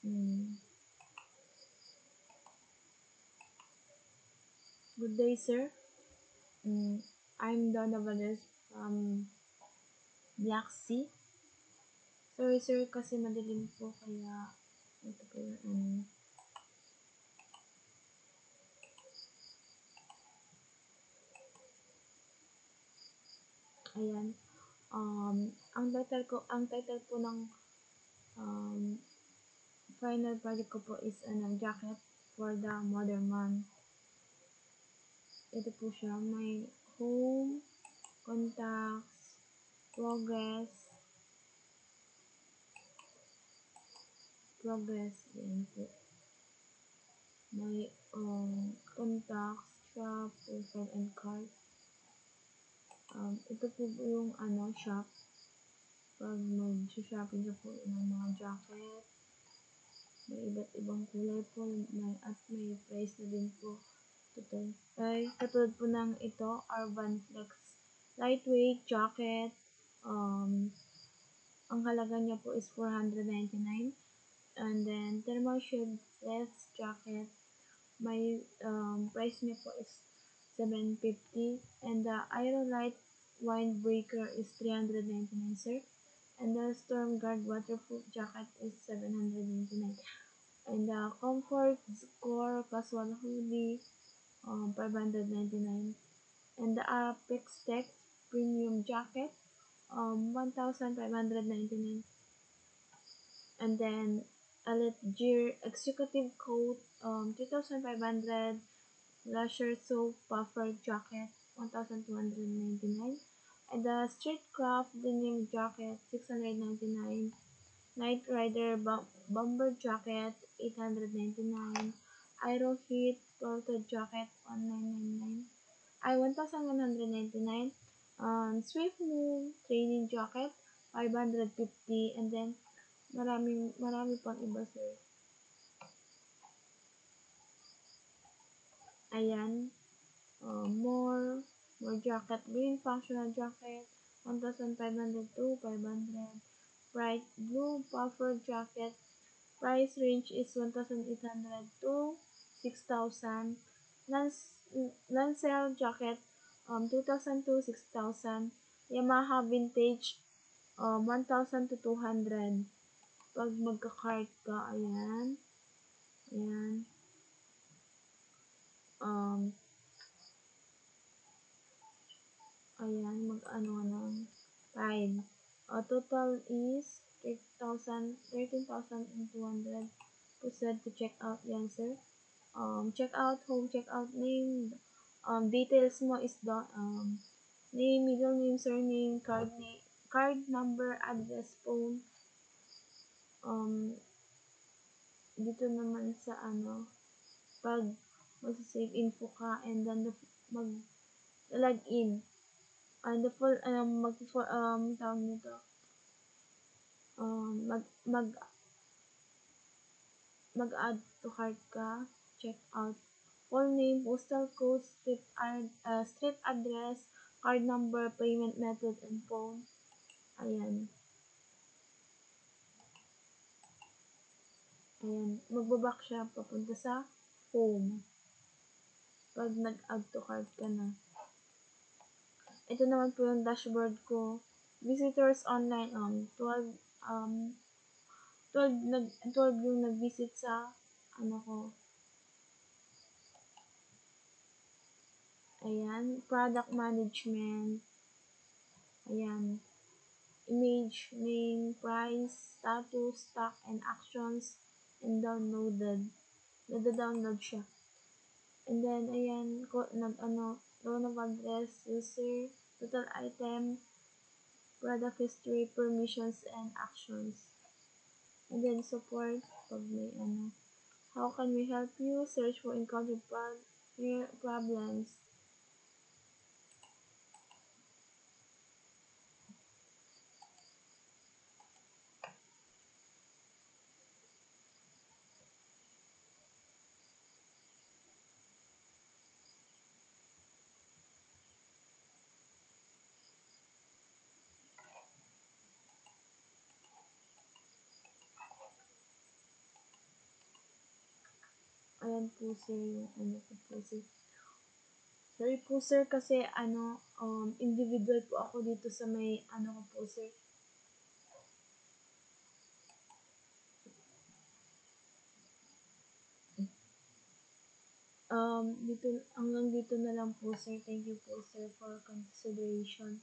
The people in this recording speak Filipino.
Mm. Good day, sir. I'm Donna Valdez from Black Sea. Sorry, sir, kasi madilim po, kaya ito po yung ayan. Ang title po ng um, final project ko po is jacket for the modern man. Ito po siya, may home, contacts, progress, yan po. May contacts, shop, profile, and card. Ito po yung shop. Pag mag-shopping ka po ng mga jacket, may iba't ibang kulay po, at may price na din po. Katulad po ng ito, Urban Flex lightweight jacket. Ang halaga niya po is 499. And then, thermal shield vest jacket. May price niya po is 750. And the Aerolite windbreaker is 399, sir. And the Storm Guard waterproof jacket is 799. And the Comfort Core casual hoodie, 599. And the Apex Tech premium jacket, 1,599. And then Elite Gear executive coat, 2,500. Lasher soap puffer jacket, 1,299. And the Streetcraft denim jacket, 699. Night Rider bomber jacket, 899. Aero Heat belted jacket, 1999. 1,199. Swift Move training jacket, 550. And then marami pang iba, sir. Ayan. More jacket. Green functional jacket, 1,500 to 500. Bright blue puffer jacket, price range is 1,800 to 6,000. Lancel jacket, 2,000 to 6,000. Yamaha vintage, 1,000 to 200. Pag magka-cart ka, ayan. Ayan. Ayan, mag-ano ng 5. Total is 13,200. Proceed to check out yan, sir. Check out home, check out name. Details mo is the name, middle name, surname, card number, address, phone. Dito naman sa pag mag-save info ka, and then mag-log in. And the full tawag nito, mag mag mag-add to cart ka, check out full name, postal code, street address, card number, payment method, and phone. Ayan. Magbaback siya papunta sa home pag nag-add to cart ka na. Ito naman po yung dashboard ko. Visitors online, 12 yung nag-visit sa ko. Ayan, product management. Ayan, image, name, price, status, stock, and actions, and downloaded. Nada-download siya. And then, ayan, loan of address, user, total item, product history, permissions, and actions. And then, support, pag may how can we help you? Search for encountered problems. naman po sir yung ano ko po sir. Sorry po sir kasi individual po ako dito sa may ano ko po sir. Dito, hanggang dito na lang po sir. Thank you po sir for consideration.